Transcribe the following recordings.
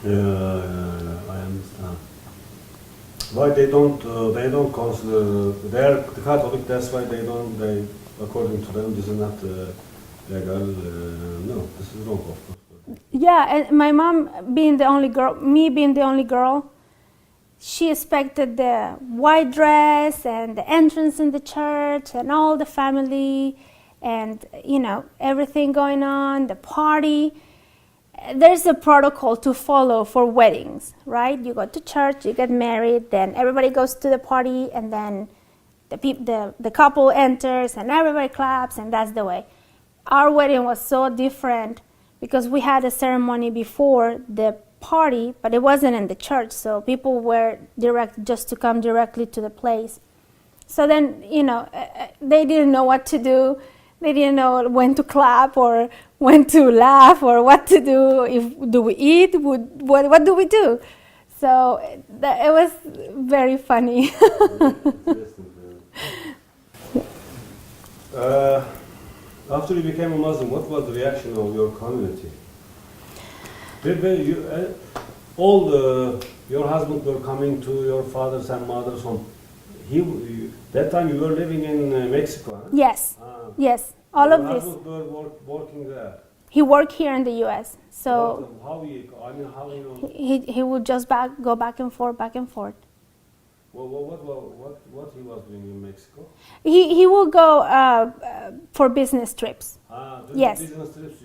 I understand. Why they don't consider they're Catholic? That's why they don't. They, according to them, this is not legal. No, this is wrong, of course. Yeah, and my mom being the only girl, me being the only girl, she expected the white dress and the entrance in the church and all the family and, you know, everything going on, the party. There's a protocol to follow for weddings, right? You go to church, you get married, then everybody goes to the party, and then the couple enters and everybody claps, and that's the way. Our wedding was so different because we had a ceremony before the party, but it wasn't in the church, so people were direct just to come directly to the place. So then, you know, they didn't know what to do. They didn't know when to clap or when to laugh or what to do. Do we eat? What do we do? So it was very funny. After you became a Muslim, what was the reaction of your community? Your husband were coming to your father's and mother's home. That time you were living in Mexico, huh? Yes, yes, all of this. Your husband were working there. He worked here in the U.S. So how he he would just go back and forth, back and forth. Well, what he was doing in Mexico? He will go for business trips. Yes. Business trips.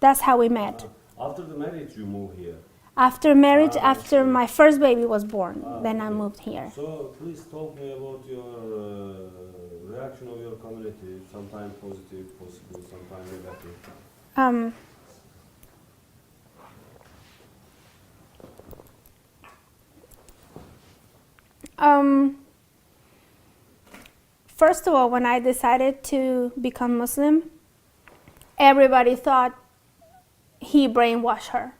That's how we met. After the marriage, you moved here. After marriage, after my first baby was born, then I moved here. So please talk me about your reaction of your community. Sometimes positive, possibly, sometimes negative. First of all, when I decided to become Muslim, everybody thought he brainwashed her.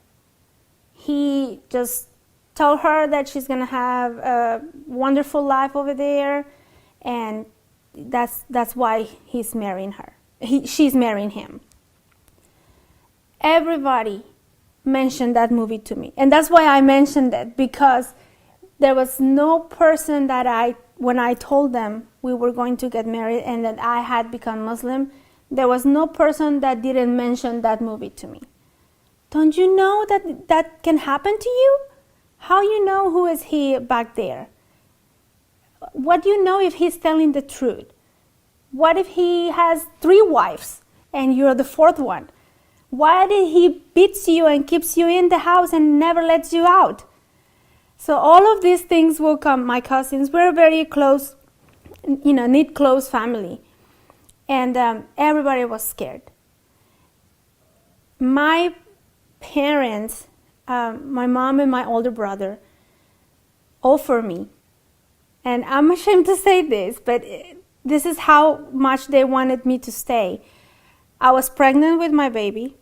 He just told her that she's going to have a wonderful life over there, and that's why he's marrying her. She's marrying him. Everybody mentioned that movie to me, and that's why I mentioned it, because there was no person that when I told them we were going to get married and that I had become Muslim, there was no person that didn't mention that movie to me. Don't you know that can happen to you? How you know who is he back there? What do you know if he's telling the truth? What if he has 3 wives and you're the 4th one? Why did he beats you and keeps you in the house and never lets you out? So all of these things will come. My cousins, we're a very close, knit close family. And everybody was scared. My parents, my mom and my older brother, offered me, and I'm ashamed to say this, but this is how much they wanted me to stay. I was pregnant with my baby,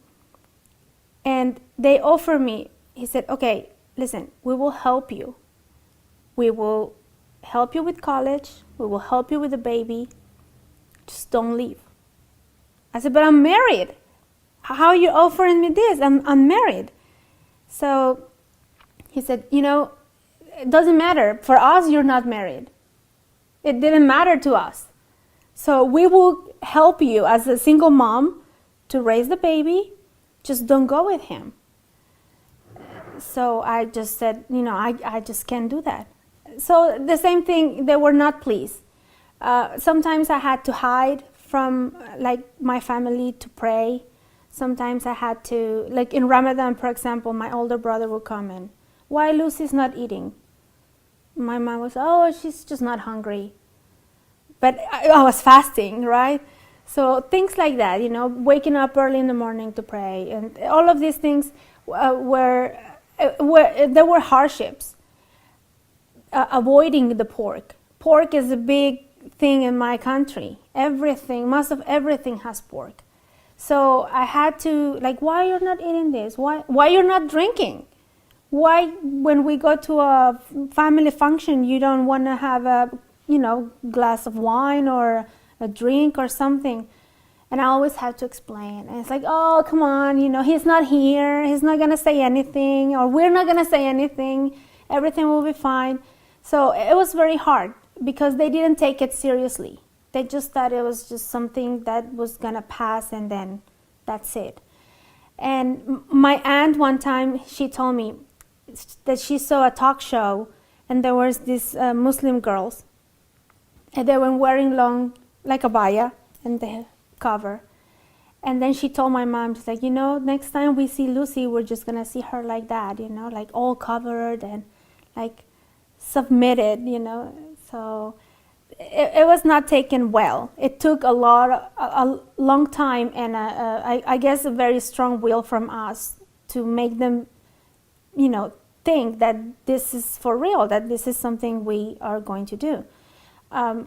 and they offered me, he said, okay, listen, we will help you. We will help you with college. We will help you with the baby. Just don't leave. I said, but I'm married. How are you offering me this? I'm married. So he said, it doesn't matter. For us, you're not married. It didn't matter to us. So we will help you as a single mom to raise the baby. Just don't go with him. So I just said, I just can't do that. So the same thing, they were not pleased. Sometimes I had to hide from my family to pray. Sometimes I had to, in Ramadan, for example, my older brother would come in. Why Lucy's not eating? My mom was, she's just not hungry. But I was fasting, right? So things like that, waking up early in the morning to pray. And all of these things there were hardships. Avoiding the pork. Pork is a big thing in my country. Most of everything has pork. So I had to, why you're not eating this? Why you're not drinking? Why, when we go to a family function, you don't want to have a, glass of wine or a drink or something? And I always have to explain. And it's like, oh, come on, he's not here. He's not going to say anything, or we're not going to say anything. Everything will be fine. So it was very hard because they didn't take it seriously. They just thought it was just something that was going to pass and then that's it. And my aunt one time, she told me that she saw a talk show and there was these Muslim girls. And they were wearing long, like abaya, and the cover. And then she told my mom, she's like, next time we see Lucy, we're just going to see her like that, like all covered and like submitted, So it was not taken well. It took a long time and I guess a very strong will from us to make them, think that this is for real, that this is something we are going to do.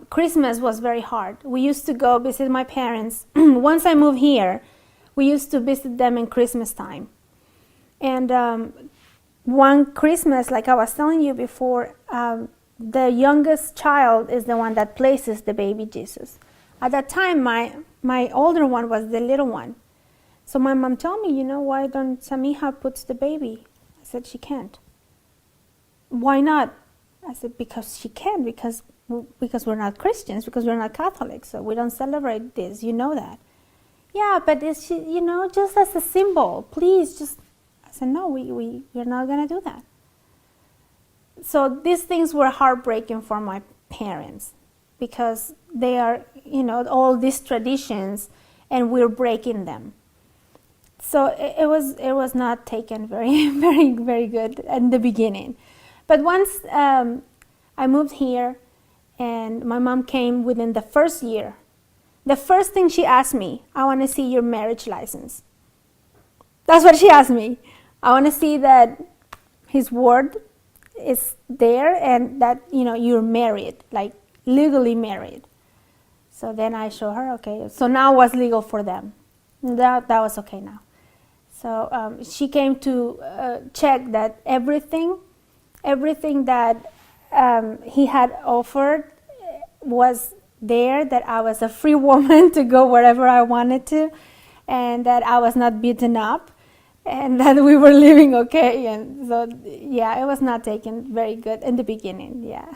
Christmas was very hard. We used to go visit my parents. Once I moved here, we used to visit them in Christmas time. And one Christmas, like I was telling you before, the youngest child is the one that places the baby Jesus. At that time, my older one was the little one. So my mom told me, why don't Samiha puts the baby? I said, she can't. Why not? I said, because she can, because we're not Christians, because we're not Catholics, so we don't celebrate this, that. Yeah, but it's, just as a symbol, please, just, I said, no, we're not going to do that. So these things were heartbreaking for my parents, because they are, all these traditions, and we're breaking them. So it was not taken very, very, very good in the beginning. But once I moved here, and my mom came within the first year. The first thing she asked me, I want to see your marriage license. That's what she asked me. I want to see that his word is there and that, you're married, like legally married. So then I show her, okay. So now it was legal for them. That was okay now. So she came to check that everything that he had offered was there, that I was a free woman to go wherever I wanted to, and that I was not beaten up, and that we were living okay. And so, yeah, it was not taken very good in the beginning, yeah.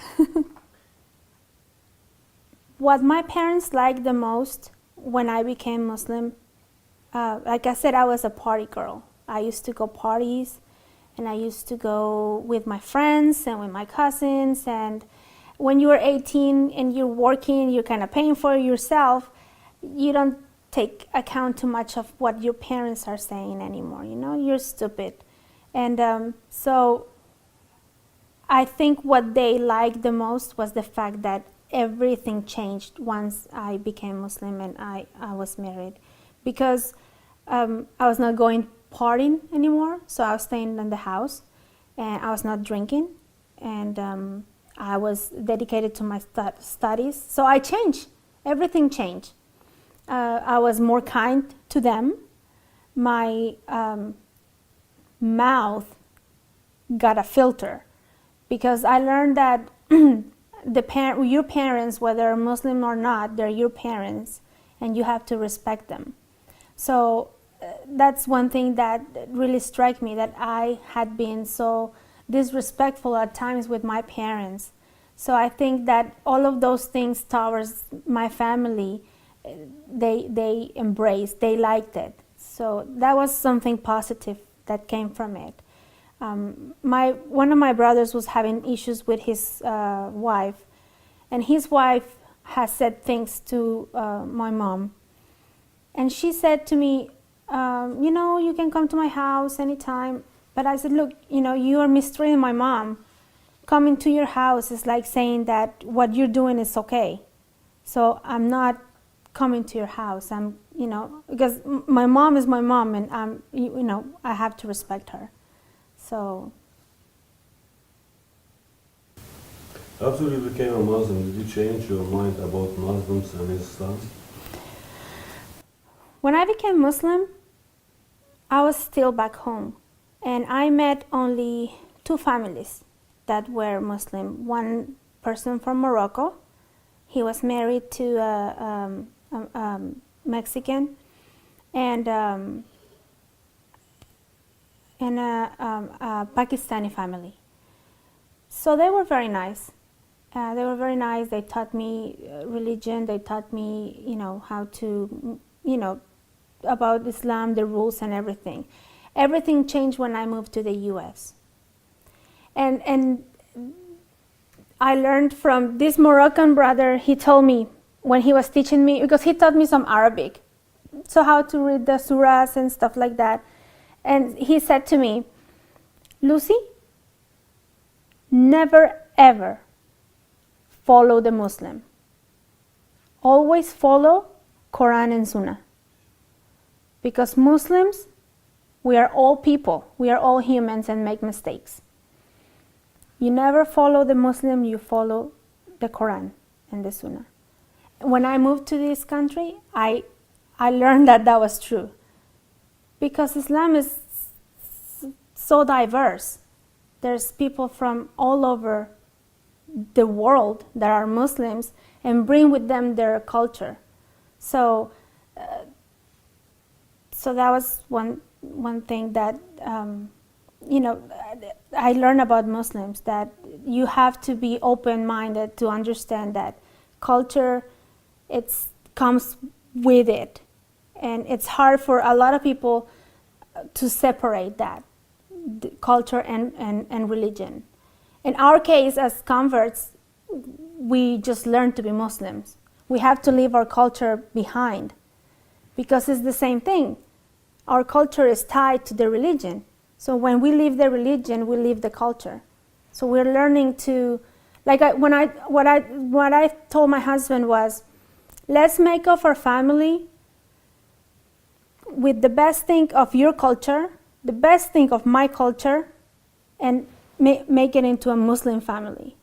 What my parents liked the most when I became Muslim, like I said, I was a party girl. I used to go parties, and I used to go with my friends and with my cousins. And when you're 18 and you're working, you're kind of paying for it yourself, you don't take account too much of what your parents are saying anymore. You're stupid. And so I think what they liked the most was the fact that everything changed once I became Muslim and I was married. Because I was not going partying anymore, so I was staying in the house, and I was not drinking, and I was dedicated to my studies. So I changed. Everything changed. I was more kind to them. My mouth got a filter, because I learned that your parents, whether Muslim or not, they're your parents, and you have to respect them. So that's one thing that really struck me, that I had been so disrespectful at times with my parents. So I think that all of those things towards my family, they embraced, they liked it. So that was something positive that came from it. One of my brothers was having issues with his wife, and his wife has said things to my mom. And she said to me, you can come to my house anytime. But I said, look, you are mistreating my mom. Coming to your house is like saying that what you're doing is okay. So I'm not coming to your house. Because my mom is my mom, and I have to respect her. So. After you became a Muslim, did you change your mind about Muslims and Islam? When I became Muslim, I was still back home, and I met only 2 families that were Muslim. One person from Morocco. He was married to Mexican, and a Pakistani family. So they were very nice. They were very nice. They taught me religion. They taught me, how to, about Islam, the rules and everything. Everything changed when I moved to the U.S. And I learned from this Moroccan brother. He told me when he was teaching me, because he taught me some Arabic, so how to read the surahs and stuff like that. And he said to me, Lucy, never ever follow the Muslim. Always follow Quran and Sunnah. Because Muslims, we are all people. We are all humans and make mistakes. You never follow the Muslim, you follow the Quran and the Sunnah. When I moved to this country, I learned that was true. Because Islam is so diverse. There's people from all over the world that are Muslims and bring with them their culture. So that was one thing that I learned about Muslims, that you have to be open-minded to understand that culture, it comes with it, and it's hard for a lot of people to separate that, the culture and religion. In our case, as converts, we just learn to be Muslims. We have to leave our culture behind, because it's the same thing. Our culture is tied to the religion. So when we leave the religion, we leave the culture. So we're learning to, what I told my husband was, let's make of our family with the best thing of your culture, the best thing of my culture, and make it into a Muslim family.